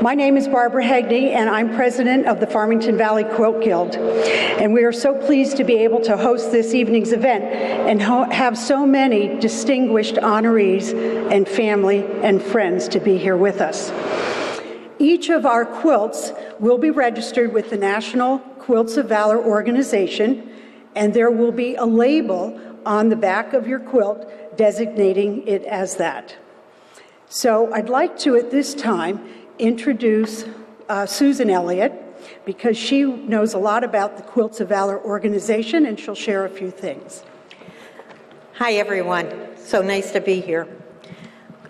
My name is Barbara Hegney, and I'm president of the Farmington Valley Quilt Guild. And we are so pleased to be able to host this evening's event and have so many distinguished honorees and family and friends to be here with us. Each of our quilts will be registered with the National Quilts of Valor organization, and there will be a label on the back of your quilt designating it as that. So I'd like to, at this time, introduce Susan Elliott, because she knows a lot about the Quilts of Valor organization, and she'll share a few things. Hi, everyone. So nice to be here.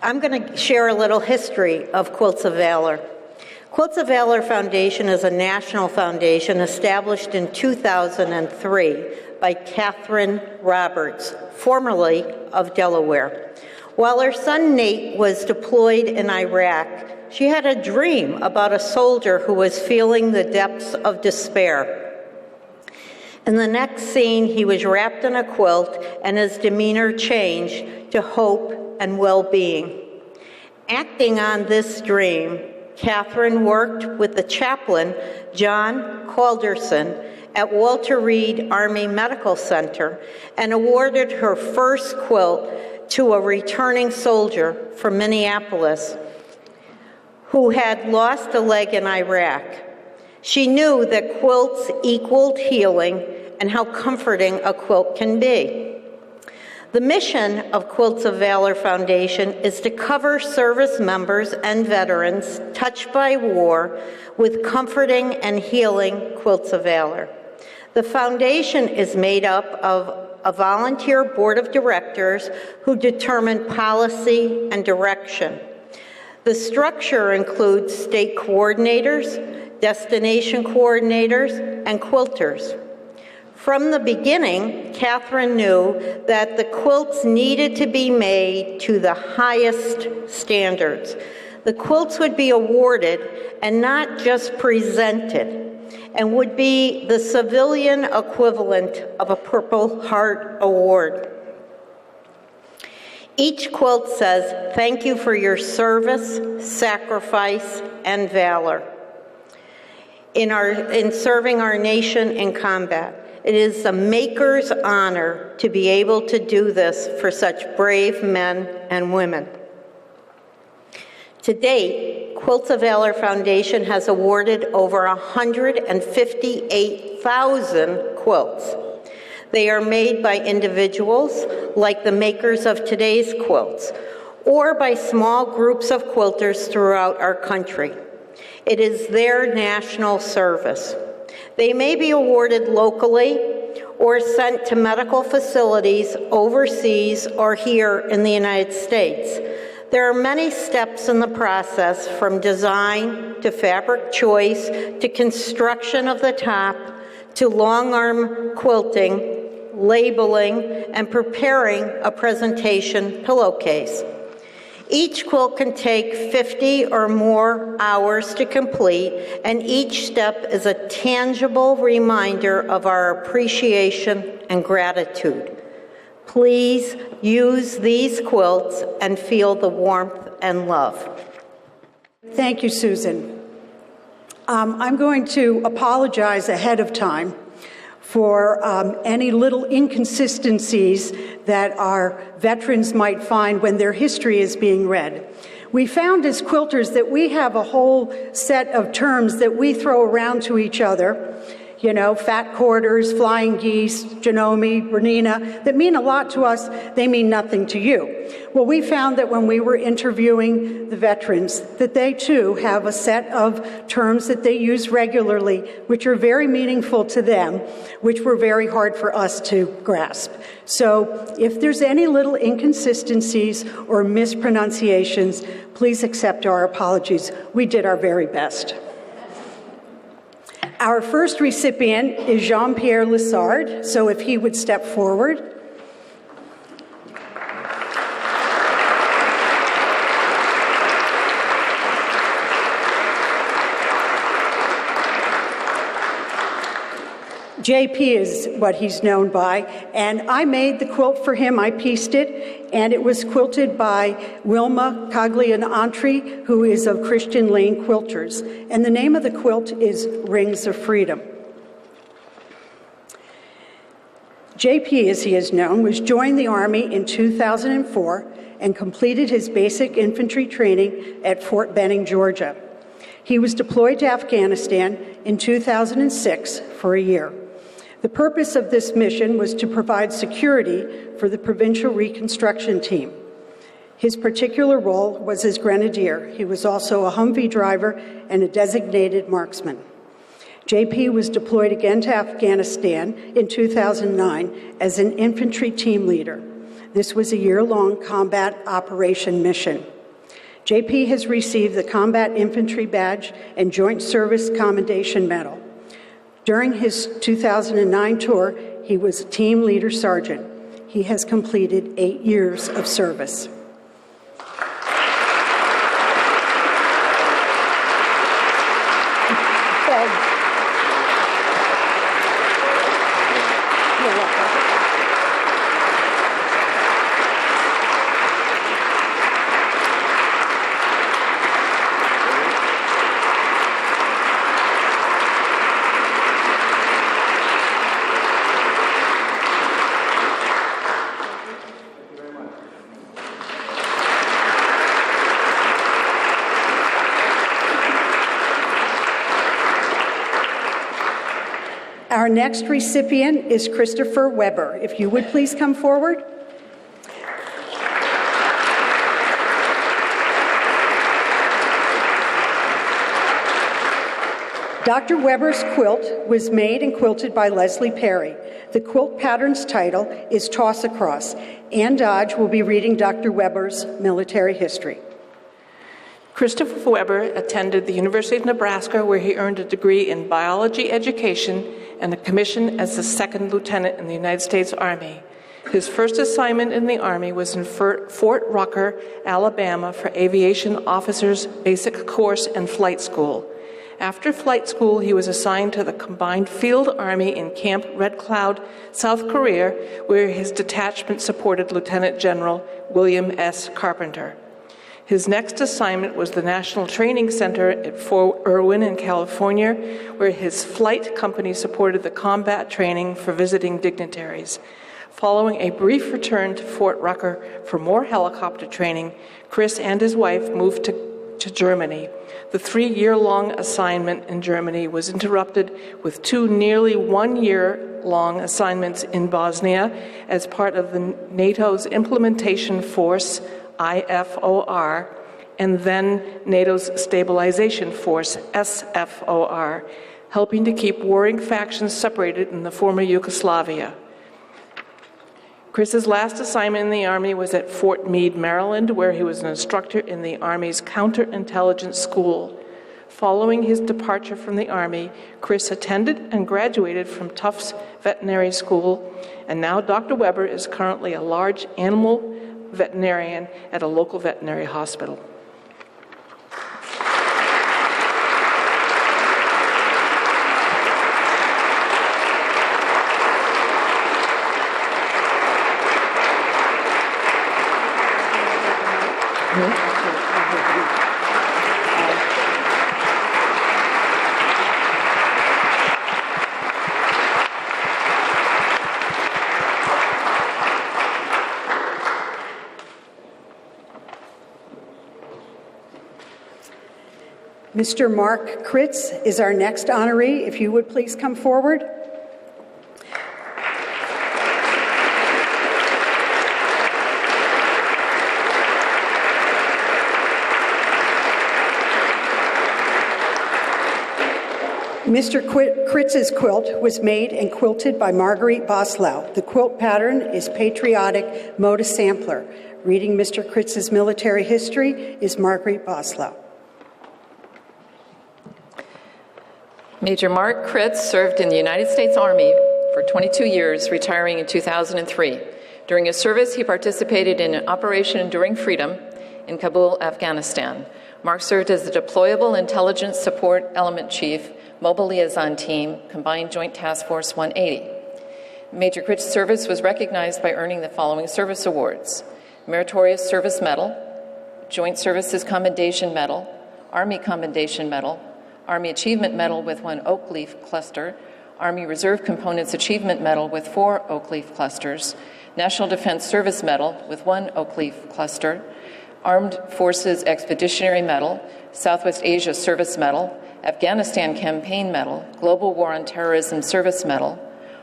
I'm going to share a little history of Quilts of Valor. Quilts of Valor Foundation is a national foundation established in 2003 by Catherine Roberts, formerly of Delaware. While her son Nate was deployed in Iraq, she had a dream about a soldier who was feeling the depths of despair. In the next scene, he was wrapped in a quilt and his demeanor changed to hope and well-being. Acting on this dream, Catherine worked with the chaplain, John Calderson, at Walter Reed Army Medical Center and awarded her first quilt to a returning soldier from Minneapolis who had lost a leg in Iraq. She knew that quilts equaled healing and how comforting a quilt can be. The mission of Quilts of Valor Foundation is to cover service members and veterans touched by war with comforting and healing quilts of valor. The foundation is made up of a volunteer board of directors who determine policy and direction. The structure includes state coordinators, destination coordinators, and quilters. From the beginning, Catherine knew that the quilts needed to be made to the highest standards. The quilts would be awarded and not just presented, and would be the civilian equivalent of a Purple Heart Award. Each quilt says, "Thank you for your service, sacrifice, and valor in serving our nation in combat." It is the maker's honor to be able to do this for such brave men and women. To date, Quilts of Valor Foundation has awarded over 158,000 quilts. They are made by individuals, like the makers of today's quilts, or by small groups of quilters throughout our country. It is their national service. They may be awarded locally or sent to medical facilities overseas or here in the United States. There are many steps in the process, from design to fabric choice to construction of the top to long arm quilting, labeling, and preparing a presentation pillowcase. Each quilt can take 50 or more hours to complete, and each step is a tangible reminder of our appreciation and gratitude. Please use these quilts and feel the warmth and love. Thank you, Susan. I'm going to apologize ahead of time for any little inconsistencies that our veterans might find when their history is being read. We found as quilters that we have a whole set of terms that we throw around to each other, you know, fat quarters, flying geese, Janome, Bernina, that mean a lot to us, they mean nothing to you. Well, we found that when we were interviewing the veterans, that they too have a set of terms that they use regularly, which are very meaningful to them, which were very hard for us to grasp. So if there's any little inconsistencies or mispronunciations, please accept our apologies. We did our very best. Our first recipient is Jean-Pierre Lissard, so if he would step forward. JP is what he's known by, and I made the quilt for him. I pieced it, and it was quilted by Wilma Caglianantri, who is of Christian Lane Quilters. And the name of the quilt is Rings of Freedom. JP, as he is known, joined the Army in 2004 and completed his basic infantry training at Fort Benning, Georgia. He was deployed to Afghanistan in 2006 for a year. The purpose of this mission was to provide security for the Provincial Reconstruction Team. His particular role was as grenadier. He was also a Humvee driver and a designated marksman. JP was deployed again to Afghanistan in 2009 as an infantry team leader. This was a year-long combat operation mission. JP has received the Combat Infantry Badge and Joint Service Commendation Medal. During his 2009 tour, he was a team leader sergeant. He has completed 8 years of service. Our next recipient is Christopher Weber. If you would please come forward. Dr. Weber's quilt was made and quilted by Leslie Perry. The quilt pattern's title is Toss Across. Ann Dodge will be reading Dr. Weber's military history. Christopher Weber attended the University of Nebraska, where he earned a degree in biology education and a commission as a second lieutenant in the United States Army. His first assignment in the Army was in Fort Rucker, Alabama, for Aviation Officers Basic Course and Flight School. After flight school, he was assigned to the Combined Field Army in Camp Red Cloud, South Korea, where his detachment supported Lieutenant General William S. Carpenter. His next assignment was the National Training Center at Fort Irwin in California, where his flight company supported the combat training for visiting dignitaries. Following a brief return to Fort Rucker for more helicopter training, Chris and his wife moved to Germany. The 3-year-long assignment in Germany was interrupted with 2 nearly 1-year-long assignments in Bosnia as part of the NATO's Implementation Force, IFOR, and then NATO's Stabilization Force, SFOR, helping to keep warring factions separated in the former Yugoslavia. Chris's last assignment in the Army was at Fort Meade, Maryland, where he was an instructor in the Army's Counterintelligence School. Following his departure from the Army, Chris attended and graduated from Tufts Veterinary School, and now Dr. Weber is currently a large animal veterinarian at a local veterinary hospital. Mr. Mark Kritz is our next honoree. If you would please come forward. Mr. Kritz's quilt was made and quilted by Marguerite Boslow. The quilt pattern is Patriotic Moda Sampler. Reading Mr. Kritz's military history is Marguerite Boslow. Major Mark Kritz served in the United States Army for 22 years, retiring in 2003. During his service, he participated in Operation Enduring Freedom in Kabul, Afghanistan. Mark served as the Deployable Intelligence Support Element Chief, Mobile Liaison Team, Combined Joint Task Force 180. Major Crit's service was recognized by earning the following service awards: Meritorious Service Medal, Joint Services Commendation Medal, Army Commendation Medal, Army Achievement Medal with 1 oak leaf cluster, Army Reserve Components Achievement Medal with 4 oak leaf clusters, National Defense Service Medal with 1 oak leaf cluster, Armed Forces Expeditionary Medal, Southwest Asia Service Medal, Afghanistan Campaign Medal, Global War on Terrorism Service Medal,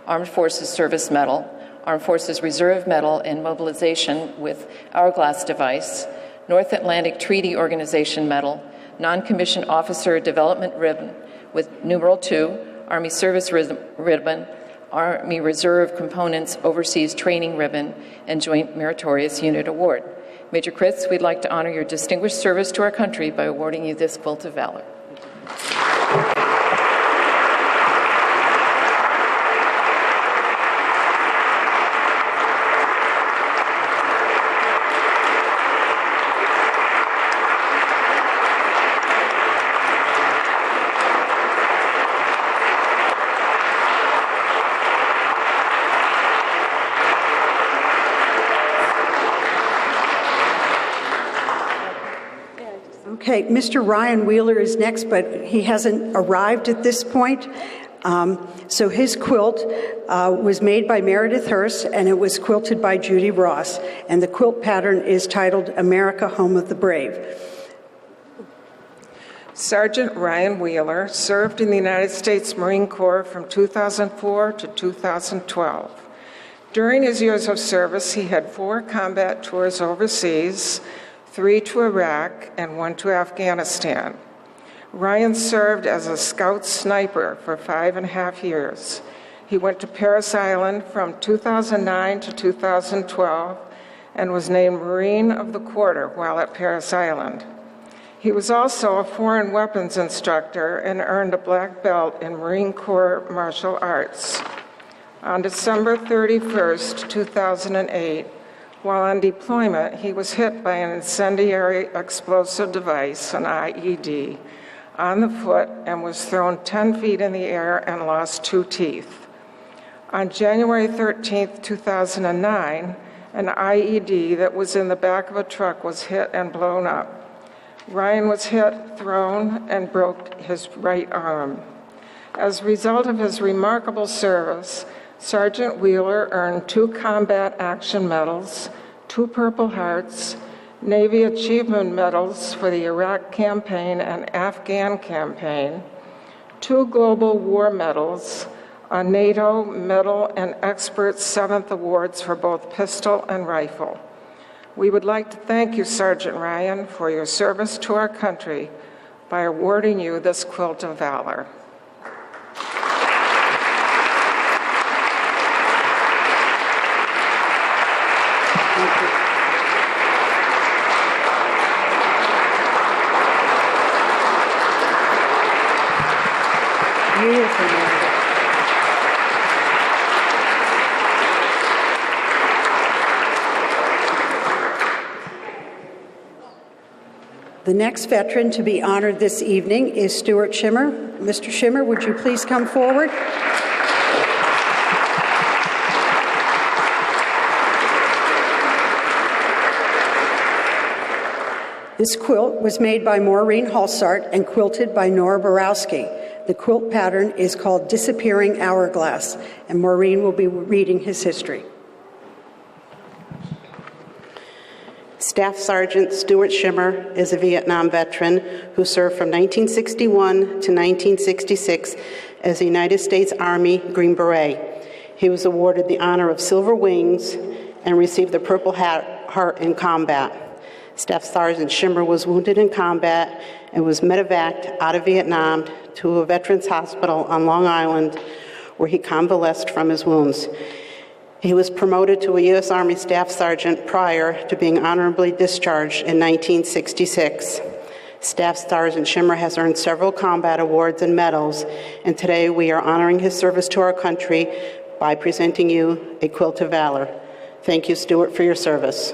Armed Forces Service Medal, Armed Forces Reserve Medal and Mobilization with Hourglass Device, North Atlantic Treaty Organization Medal, Non-Commissioned Officer Development Ribbon with numeral 2, Army Service Ribbon, Army Reserve Components Overseas Training Ribbon, and Joint Meritorious Unit Award. Major Crits, we'd like to honor your distinguished service to our country by awarding you this Quilt of Valor. Okay, Mr. Ryan Wheeler is next, but he hasn't arrived at this point. So his quilt was made by Meredith Hurst, and it was quilted by Judy Ross. And the quilt pattern is titled America, Home of the Brave. Sergeant Ryan Wheeler served in the United States Marine Corps from 2004 to 2012. During his years of service, he had 4 combat tours overseas, 3 to Iraq, and 1 to Afghanistan. Ryan served as a scout sniper for 5.5 years. He went to Parris Island from 2009 to 2012 and was named Marine of the Quarter while at Parris Island. He was also a foreign weapons instructor and earned a black belt in Marine Corps martial arts. On December 31st, 2008, while on deployment, he was hit by an incendiary explosive device, an IED, on the foot and was thrown 10 feet in the air and lost 2 teeth. On January 13, 2009, an IED that was in the back of a truck was hit and blown up. Ryan was hit, thrown, and broke his right arm. As a result of his remarkable service, Sergeant Wheeler earned 2 Combat Action Medals, 2 Purple Hearts, Navy Achievement Medals for the Iraq Campaign and Afghan Campaign, 2 Global War Medals, a NATO Medal and Expert 7th Awards for both pistol and rifle. We would like to thank you, Sergeant Ryan, for your service to our country by awarding you this Quilt of Valor. The next veteran to be honored this evening is Stuart Schimmer. Mr. Schimmer, would you please come forward? This quilt was made by Maureen Halsart and quilted by Nora Borowski. The quilt pattern is called Disappearing Hourglass, and Maureen will be reading his history. Staff Sergeant Stuart Schimmer is a Vietnam veteran who served from 1961 to 1966 as a United States Army Green Beret. He was awarded the honor of Silver Wings and received the Purple Heart in combat. Staff Sergeant Schimmer was wounded in combat and was medevaced out of Vietnam to a veterans hospital on Long Island, where he convalesced from his wounds. He was promoted to a U.S. Army Staff Sergeant prior to being honorably discharged in 1966. Staff Sergeant Schimmer has earned several combat awards and medals, and today we are honoring his service to our country by presenting you a Quilt of Valor. Thank you, Stuart, for your service.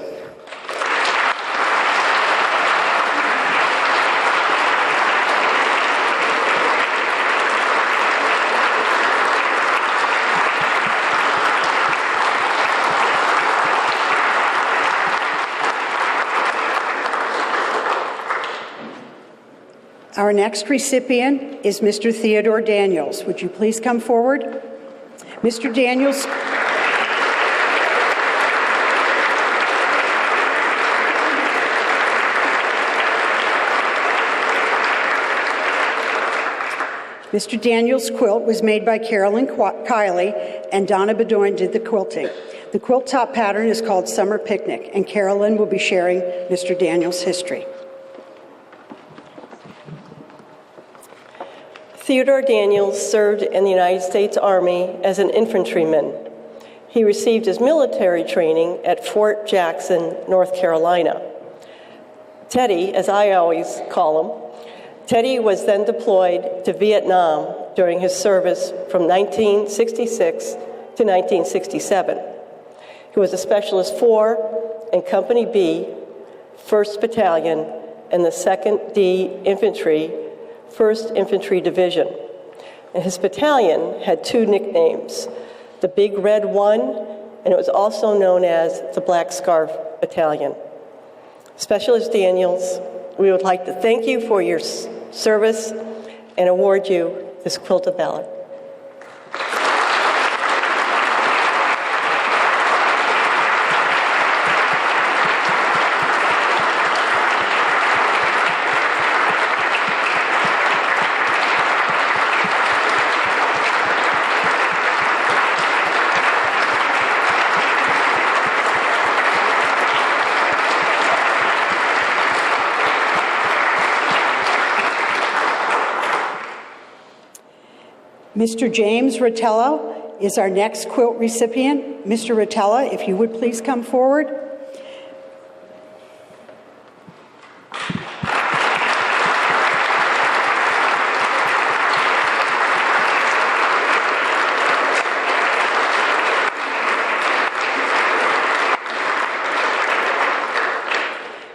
Our next recipient is Mr. Theodore Daniels. Would you please come forward? Mr. Daniels. Mr. Daniels' quilt was made by Carolyn Kiley, and Donna Bedoin did the quilting. The quilt top pattern is called Summer Picnic, and Carolyn will be sharing Mr. Daniels' history. Theodore Daniels served in the United States Army as an infantryman. He received his military training at Fort Jackson, North Carolina. Teddy, as I always call him, Teddy was then deployed to Vietnam during his service from 1966 to 1967. He was a Specialist 4 in Company B, 1st Battalion, and the 2nd D Infantry, 1st Infantry Division. And his battalion had two nicknames, the Big Red One, and it was also known as the Black Scarf Battalion. Specialist Daniels, we would like to thank you for your service and award you this Quilt of Valor. Mr. James Rotella is our next quilt recipient. Mr. Rotella, if you would please come forward.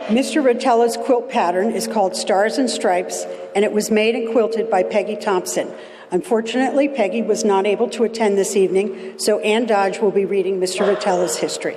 Mr. Rotella's quilt pattern is called Stars and Stripes, and it was made and quilted by Peggy Thompson. Unfortunately, Peggy was not able to attend this evening, so Ann Dodge will be reading Mr. Rotella's history.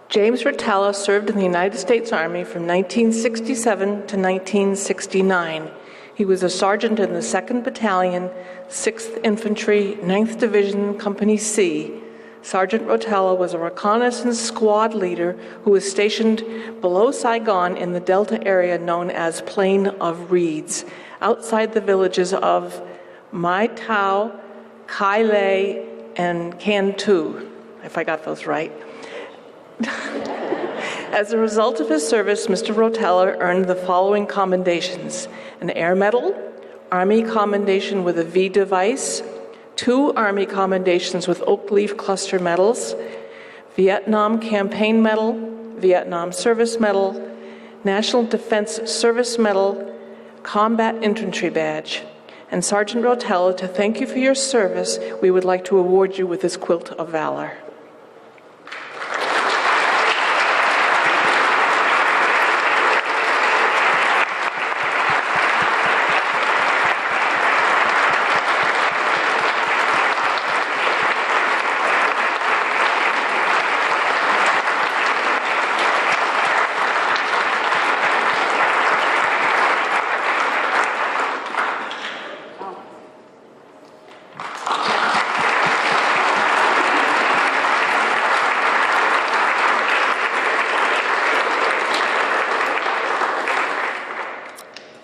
James Rotella served in the United States Army from 1967 to 1969. He was a sergeant in the 2nd Battalion, 6th Infantry, 9th Division, Company C. Sergeant Rotella was a reconnaissance squad leader who was stationed below Saigon in the Delta area known as Plain of Reeds, outside the villages of Mai Tao, Kai Lei, and Can Tu, if I got those right. As a result of his service, Mr. Rotella earned the following commendations: an Air Medal, Army Commendation with a V device, 2 Army Commendations with Oak Leaf Cluster Medals, Vietnam Campaign Medal, Vietnam Service Medal, National Defense Service Medal, Combat Infantry Badge. And Sergeant Rotella, to thank you for your service, we would like to award you with this Quilt of Valor.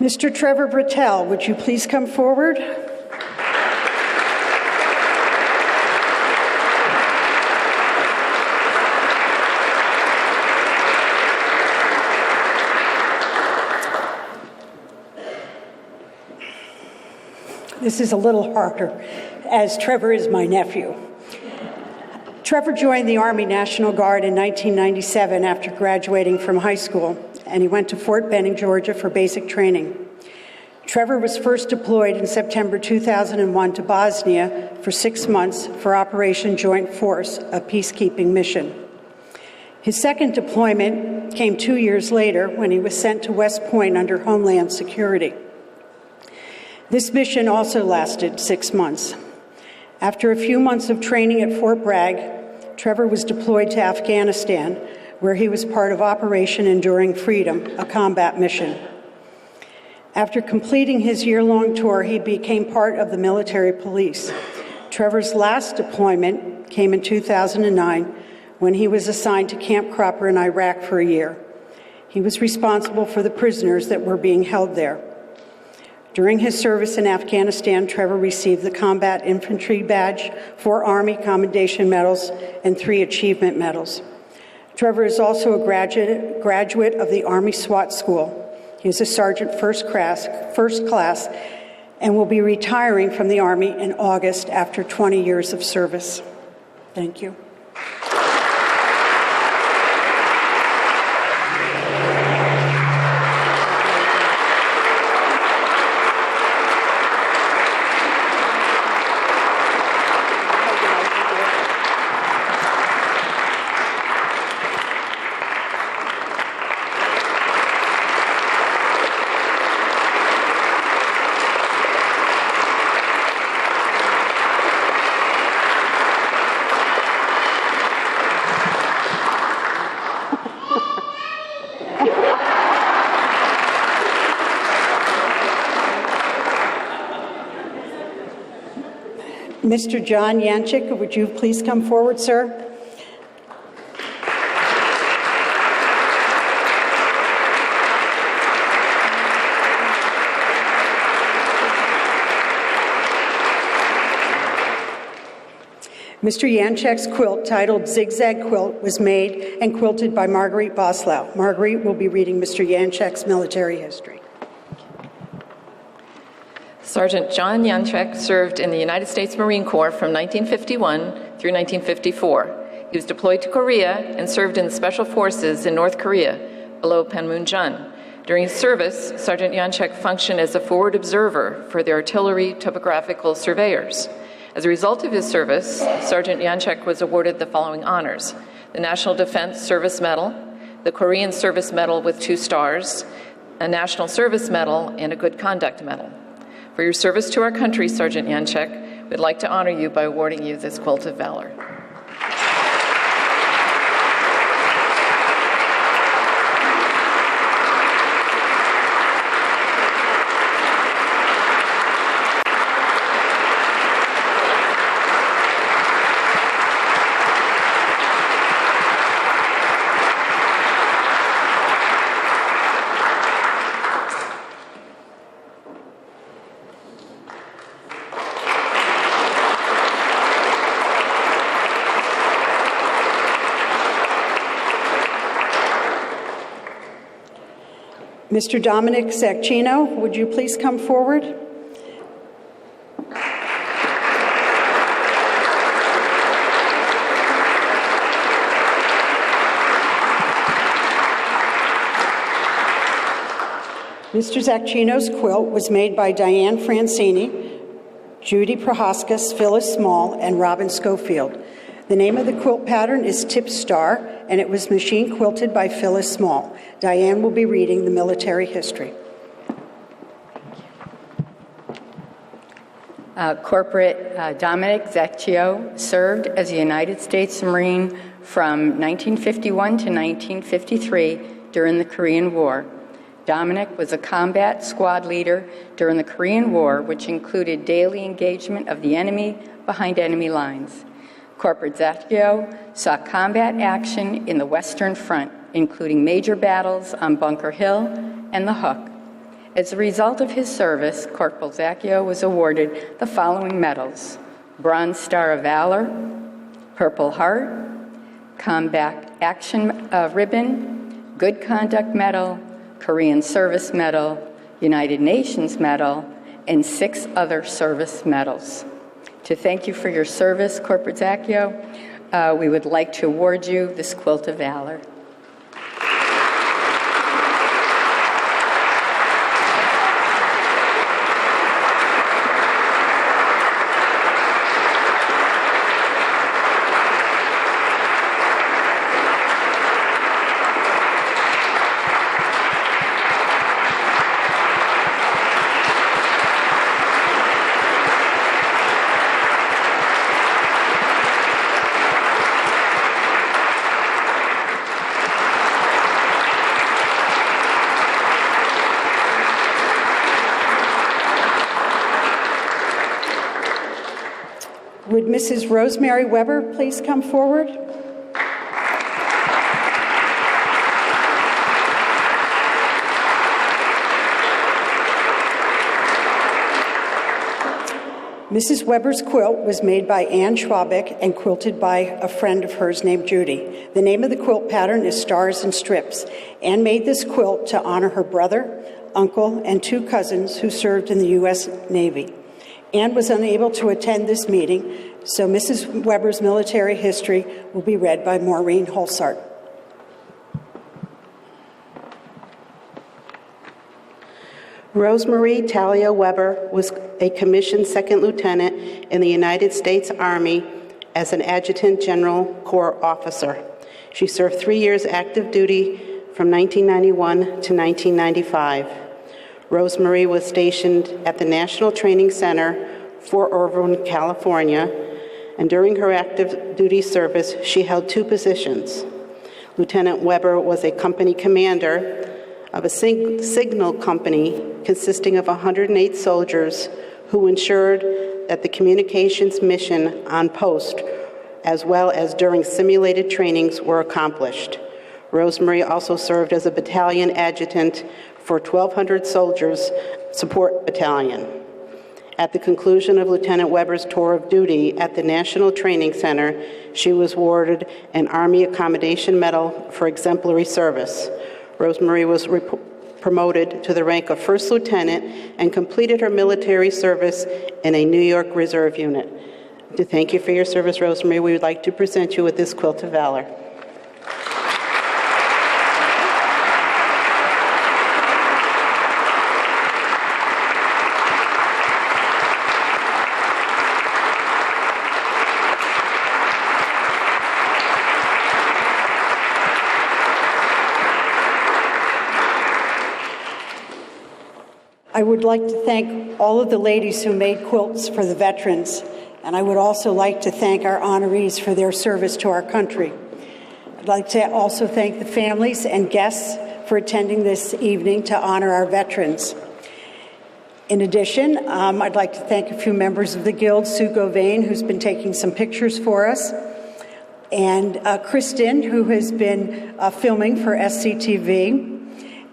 Mr. Trevor Brattel, would you please come forward? This is a little harder, as Trevor is my nephew. Trevor joined the Army National Guard in 1997 after graduating from high school, and he went to Fort Benning, Georgia for basic training. Trevor was first deployed in September 2001 to Bosnia for 6 months for Operation Joint Force, a peacekeeping mission. His second deployment came 2 years later when he was sent to West Point under Homeland Security. This mission also lasted 6 months. After a few months of training at Fort Bragg, Trevor was deployed to Afghanistan, where he was part of Operation Enduring Freedom, a combat mission. After completing his year-long tour, he became part of the military police. Trevor's last deployment came in 2009 when he was assigned to Camp Cropper in Iraq for a year. He was responsible for the prisoners that were being held there. During his service in Afghanistan, Trevor received the Combat Infantry Badge, 4 Army Commendation Medals, and 3 Achievement Medals. Trevor is also a graduate of the Army SWAT School. He is a Sergeant First Class, and will be retiring from the Army in August after 20 years of service. Thank you. Mr. John Yanchik, would you please come forward, sir? Mr. Yanchek's quilt, titled Zigzag Quilt, was made and quilted by Marguerite Boslow. Marguerite will be reading Mr. Yanchek's military history. Sergeant John Yanchek served in the United States Marine Corps from 1951 through 1954. He was deployed to Korea and served in the Special Forces in North Korea below Panmunjom. During his service, Sergeant Yanchek functioned as a forward observer for the artillery topographical surveyors. As a result of his service, Sergeant Yanchek was awarded the following honors: the National Defense Service Medal, the Korean Service Medal with 2 stars, a National Service Medal, and a Good Conduct Medal. For your service to our country, Sergeant Yanchek, we'd like to honor you by awarding you this Quilt of Valor. Mr. Dominic Zacchino, would you please come forward? Mr. Zacchino's quilt was made by Diane Francini, Judy Prohaskis, Phyllis Small, and Robin Schofield. The name of the quilt pattern is Tip Star, and it was machine quilted by Phyllis Small. Diane will be reading the military history. Corporate Dominic Zacchio served as a United States Marine from 1951 to 1953 during the Korean War. Dominic was a combat squad leader during the Korean War, which included daily engagement of the enemy behind enemy lines. Corporal Zacchio saw combat action in the Western Front, including major battles on Bunker Hill and the Hook. As a result of his service, Corporal Zacchio was awarded the following medals: Bronze Star of Valor, Purple Heart, Combat Action Ribbon, Good Conduct Medal, Korean Service Medal, United Nations Medal, and 6 other service medals. To thank you for your service, Corporal Zacchio, we would like to award you this Quilt of Valor. Mrs. Rosemary Weber please come forward? Mrs. Weber's quilt was made by Ann Schwabick and quilted by a friend of hers named Judy. The name of the quilt pattern is Stars and Strips. Ann made this quilt to honor her brother, uncle, and 2 cousins who served in the U.S. Navy. Ann was unable to attend this meeting, so Mrs. Weber's military history will be read by Maureen Holsart. Rosemarie Talia Weber was a commissioned second lieutenant in the United States Army as an Adjutant General Corps officer. She served 3 years active duty from 1991 to 1995. Rosemarie was stationed at the National Training Center, Fort Irwin, California, and during her active duty service, she held 2 positions. Lieutenant Weber was a company commander of a signal company consisting of 108 soldiers who ensured that the communications mission on post, as well as during simulated trainings, were accomplished. Rosemarie also served as a battalion adjutant for 1,200 soldiers support battalion. At the conclusion of Lieutenant Weber's tour of duty at the National Training Center, she was awarded an Army Accommodation Medal for exemplary service. Rosemarie was promoted to the rank of First Lieutenant and completed her military service in a New York Reserve unit. To thank you for your service, Rosemarie, we would like to present you with this Quilt of Valor. I would like to thank all of the ladies who made quilts for the veterans, and I would also like to thank our honorees for their service to our country. I'd like to also thank the families and guests for attending this evening to honor our veterans. In addition, I'd like to thank a few members of the Guild, Sue Govain, who's been taking some pictures for us, and Kristen, who has been filming for SCTV,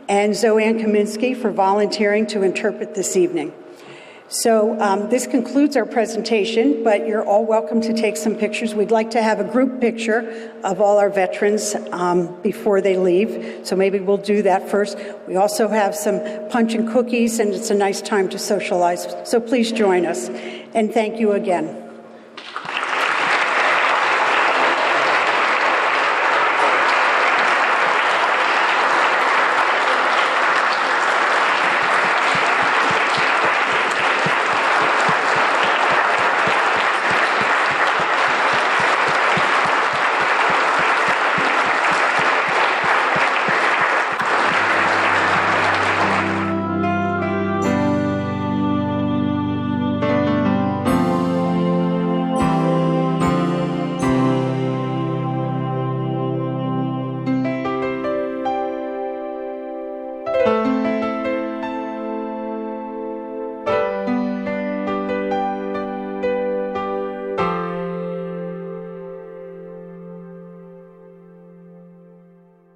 and Zoanne Kaminsky for volunteering to interpret this evening. So this concludes our presentation, but you're all welcome to take some pictures. We'd like to have a group picture of all our veterans before they leave, so maybe we'll do that first. We also have some punch and cookies, and it's a nice time to socialize, so please join us. And thank you again.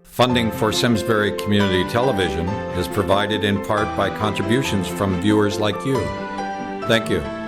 Funding for Simsbury Community Television is provided in part by contributions from viewers like you. Thank you.